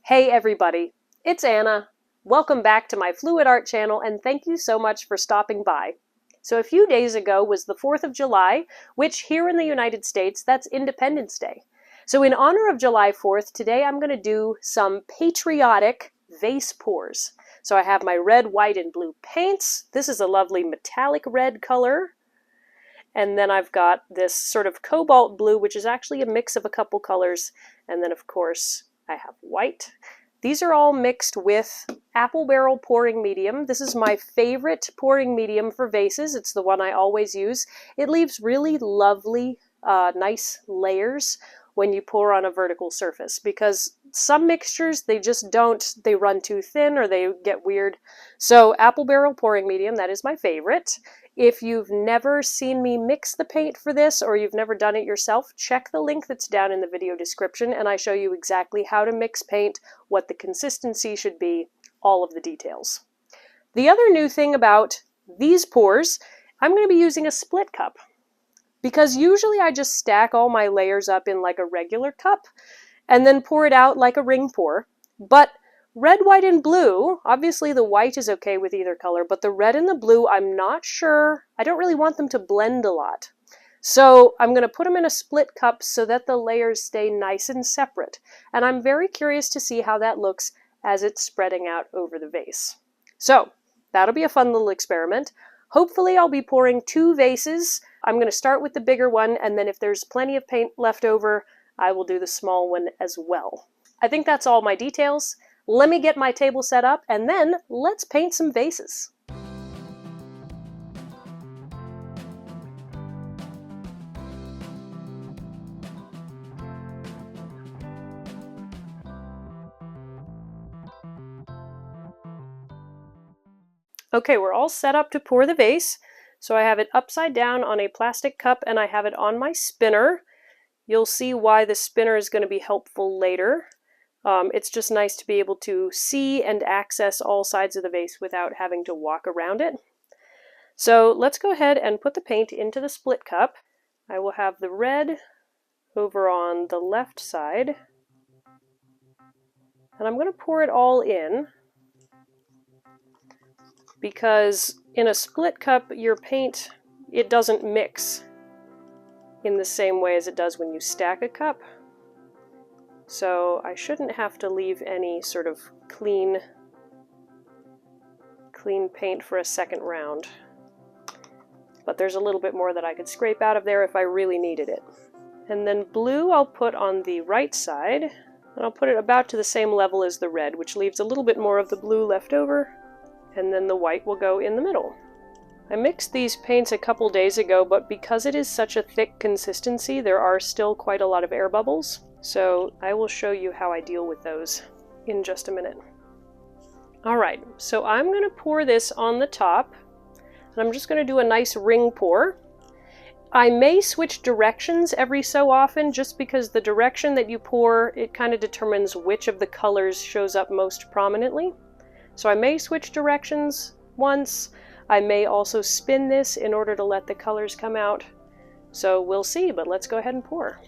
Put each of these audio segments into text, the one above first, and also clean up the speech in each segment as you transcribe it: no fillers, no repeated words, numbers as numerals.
Hey everybody, it's Anna. Welcome back to my Fluid Art channel and thank you so much for stopping by. So a few days ago was the 4th of July, which here in the United States, that's Independence Day. So in honor of July 4th, today I'm going to do some patriotic vase pours. So I have my red, white, and blue paints. This is a lovely metallic red color. And then I've got this sort of cobalt blue, which is actually a mix of a couple colors. And then of course, I have white. These are all mixed with apple barrel pouring medium. This is my favorite pouring medium for vases. It's the one I always use. It leaves really lovely, nice layers when you pour on a vertical surface, because some mixtures, they just don't, they run too thin or they get weird. So apple barrel pouring medium, that is my favorite. If you've never seen me mix the paint for this, or you've never done it yourself, check the link that's down in the video description and I show you exactly how to mix paint, what the consistency should be, all of the details. The other new thing about these pours, I'm going to be using a split cup. Because usually I just stack all my layers up in like a regular cup and then pour it out like a ring pour. But red, white, and blue, obviously the white is okay with either color, but the red and the blue, I'm not sure. I don't really want them to blend a lot. So I'm going to put them in a split cup so that the layers stay nice and separate. And I'm very curious to see how that looks as it's spreading out over the vase. So that'll be a fun little experiment. Hopefully I'll be pouring 2 vases. I'm going to start with the bigger one, and then if there's plenty of paint left over, I will do the small one as well. I think that's all my details. Let me get my table set up, and then let's paint some vases. Okay, we're all set up to pour the vase. So I have it upside down on a plastic cup and I have it on my spinner. You'll see why the spinner is going to be helpful later. It's just nice to be able to see and access all sides of the vase without having to walk around it. So let's go ahead and put the paint into the split cup. I will have the red over on the left side. And I'm going to pour it all in, because in a split cup, your paint, it doesn't mix in the same way as it does when you stack a cup. So I shouldn't have to leave any sort of clean paint for a second round. But there's a little bit more that I could scrape out of there if I really needed it. And then blue I'll put on the right side, and I'll put it about to the same level as the red, which leaves a little bit more of the blue left over. And then the white will go in the middle. I mixed these paints a couple days ago, but because it is such a thick consistency, there are still quite a lot of air bubbles. So I will show you how I deal with those in just a minute. All right, so I'm going to pour this on the top, and I'm just going to do a nice ring pour. I may switch directions every so often, just because the direction that you pour, it kind of determines which of the colors shows up most prominently. So I may switch directions once. I may also spin this in order to let the colors come out. So we'll see, but let's go ahead and pour.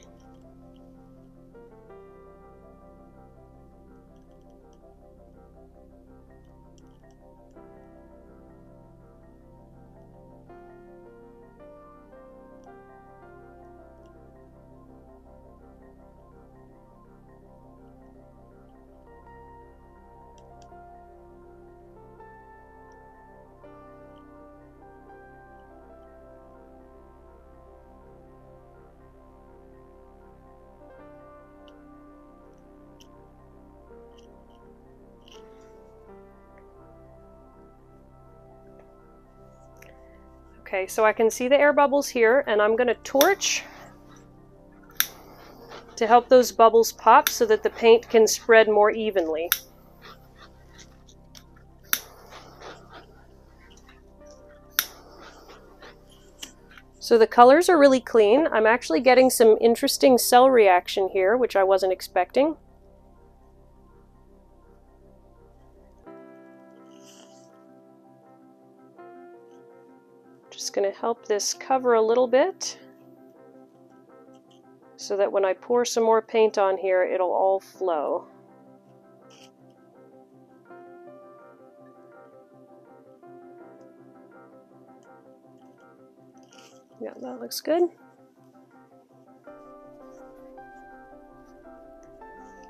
Okay, so I can see the air bubbles here, and I'm going to torch to help those bubbles pop so that the paint can spread more evenly. So the colors are really clean. I'm actually getting some interesting cell reaction here, which I wasn't expecting. Just going to help this cover a little bit so that when I pour some more paint on here, it'll all flow. Yeah, that looks good.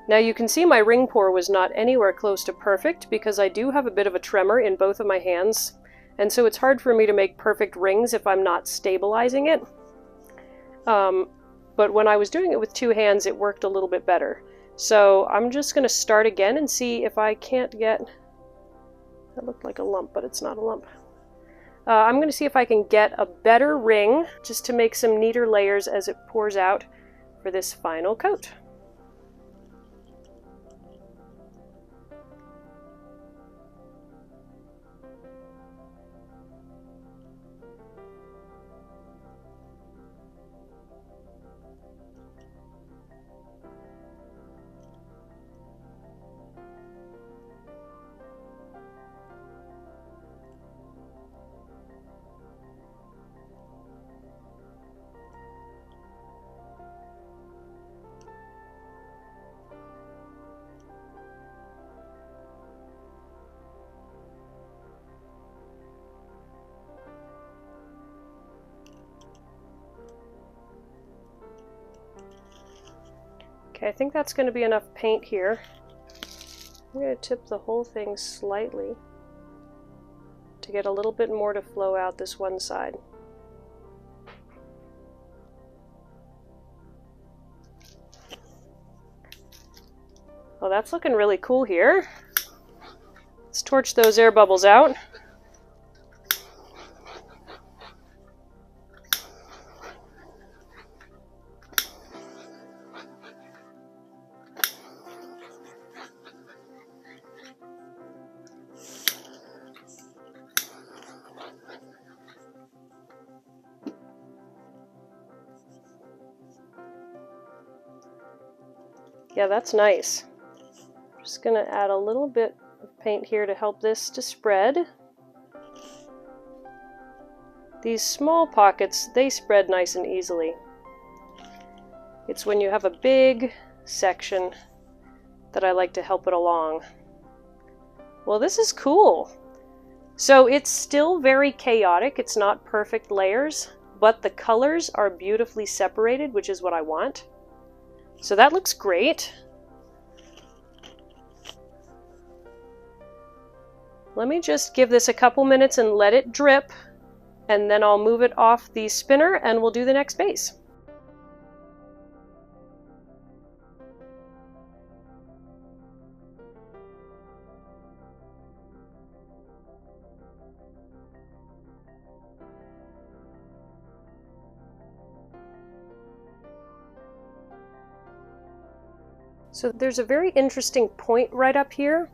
Now you can see my ring pour was not anywhere close to perfect because I do have a bit of a tremor in both of my hands, and so it's hard for me to make perfect rings if I'm not stabilizing it. But when I was doing it with two hands, it worked a little bit better. So I'm just going to start again and see if I can't get... That looked like a lump, but it's not a lump. I'm going to see if I can get a better ring just to make some neater layers as it pours out for this final coat. Okay, I think that's going to be enough paint here. I'm going to tip the whole thing slightly to get a little bit more to flow out this one side. Well, that's looking really cool here. Let's torch those air bubbles out. Yeah, that's nice. Just gonna add a little bit of paint here to help this to spread. These small pockets, they spread nice and easily. It's when you have a big section that I like to help it along. Well, this is cool. So it's still very chaotic. It's not perfect layers, but the colors are beautifully separated, which is what I want. So that looks great. Let me just give this a couple minutes and let it drip, and then I'll move it off the spinner and we'll do the next base. So there's a very interesting point right up here,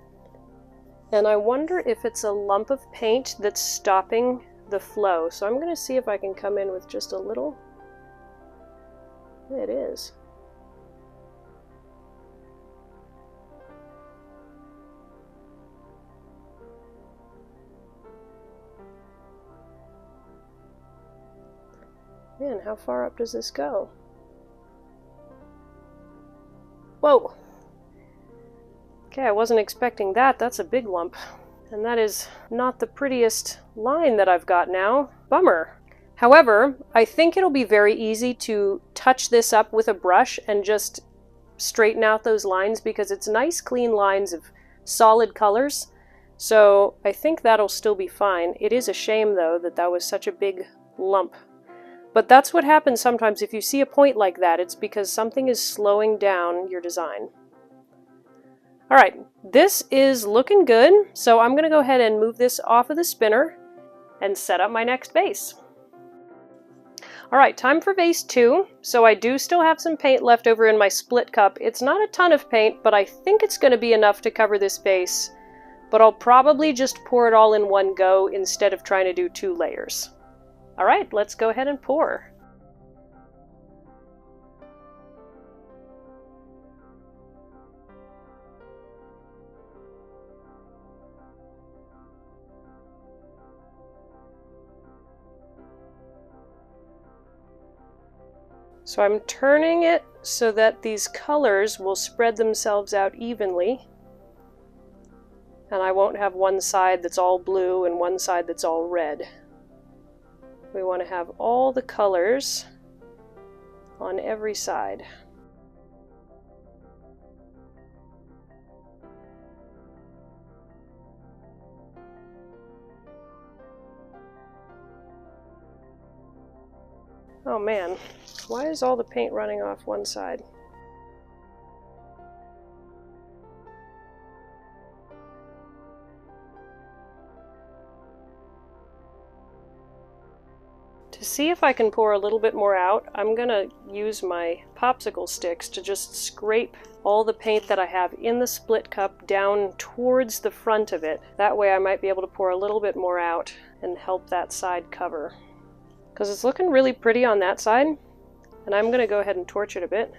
and I wonder if it's a lump of paint that's stopping the flow. So I'm going to see if I can come in with just a little. It is. Man, how far up does this go? Whoa! Okay, I wasn't expecting that. That's a big lump. And that is not the prettiest line that I've got now. Bummer. However, I think it'll be very easy to touch this up with a brush and just straighten out those lines because it's nice clean lines of solid colors. So I think that'll still be fine. It is a shame though that that was such a big lump. But that's what happens sometimes if you see a point like that. It's because something is slowing down your design. All right, this is looking good. So I'm going to go ahead and move this off of the spinner and set up my next base. All right, time for base 2. So I do still have some paint left over in my split cup. It's not a ton of paint, but I think it's going to be enough to cover this base. But I'll probably just pour it all in one go instead of trying to do 2 layers. All right, let's go ahead and pour. So I'm turning it so that these colors will spread themselves out evenly. And I won't have one side that's all blue and one side that's all red. We want to have all the colors on every side. Oh man, why is all the paint running off one side? To see if I can pour a little bit more out, I'm gonna use my popsicle sticks to just scrape all the paint that I have in the split cup down towards the front of it. That way I might be able to pour a little bit more out and help that side cover. Because it's looking really pretty on that side, and I'm gonna go ahead and torch it a bit.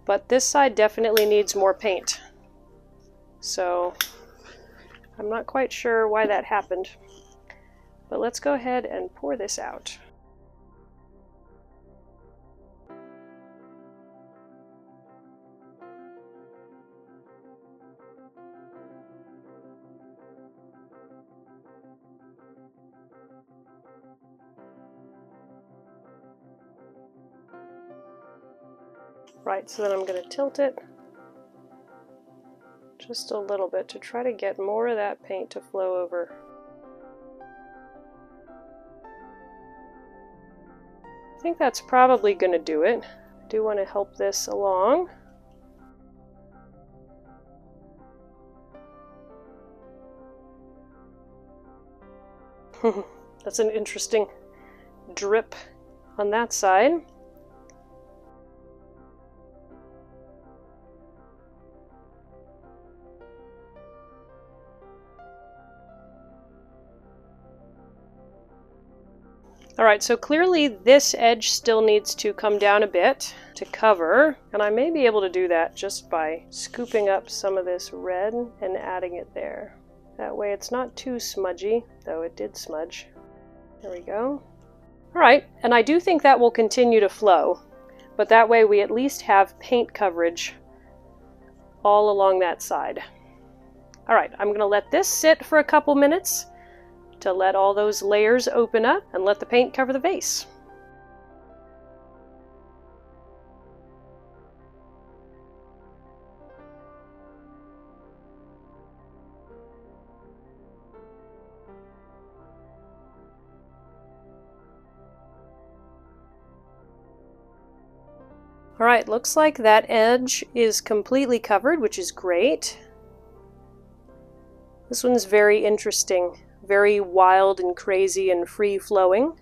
But this side definitely needs more paint. So I'm not quite sure why that happened, but let's go ahead and pour this out. Right, so then I'm going to tilt it just a little bit to try to get more of that paint to flow over. I think that's probably going to do it. I do want to help this along. That's an interesting drip on that side. Alright, so clearly this edge still needs to come down a bit to cover, and I may be able to do that just by scooping up some of this red and adding it there. That way it's not too smudgy, though it did smudge. There we go. Alright, and I do think that will continue to flow, but that way we at least have paint coverage all along that side. Alright, I'm going to let this sit for a couple minutes to let all those layers open up and let the paint cover the vase. Alright, looks like that edge is completely covered, which is great. This one's very interesting. Very wild and crazy and free-flowing,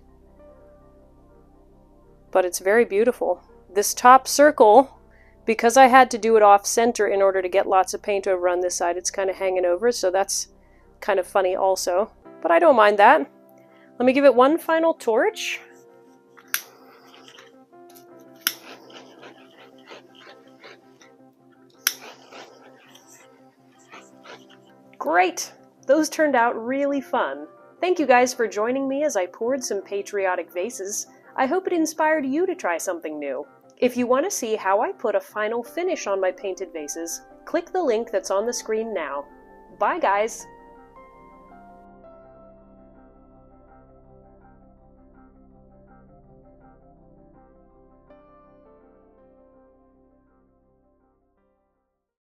but it's very beautiful. This top circle, because I had to do it off-center in order to get lots of paint over on this side, it's kind of hanging over, so that's kind of funny also, but I don't mind that. Let me give it one final torch. Great! Those turned out really fun. Thank you guys for joining me as I poured some Patriotic vases. I hope it inspired you to try something new. If you want to see how I put a final finish on my painted vases, click the link that's on the screen now. Bye guys!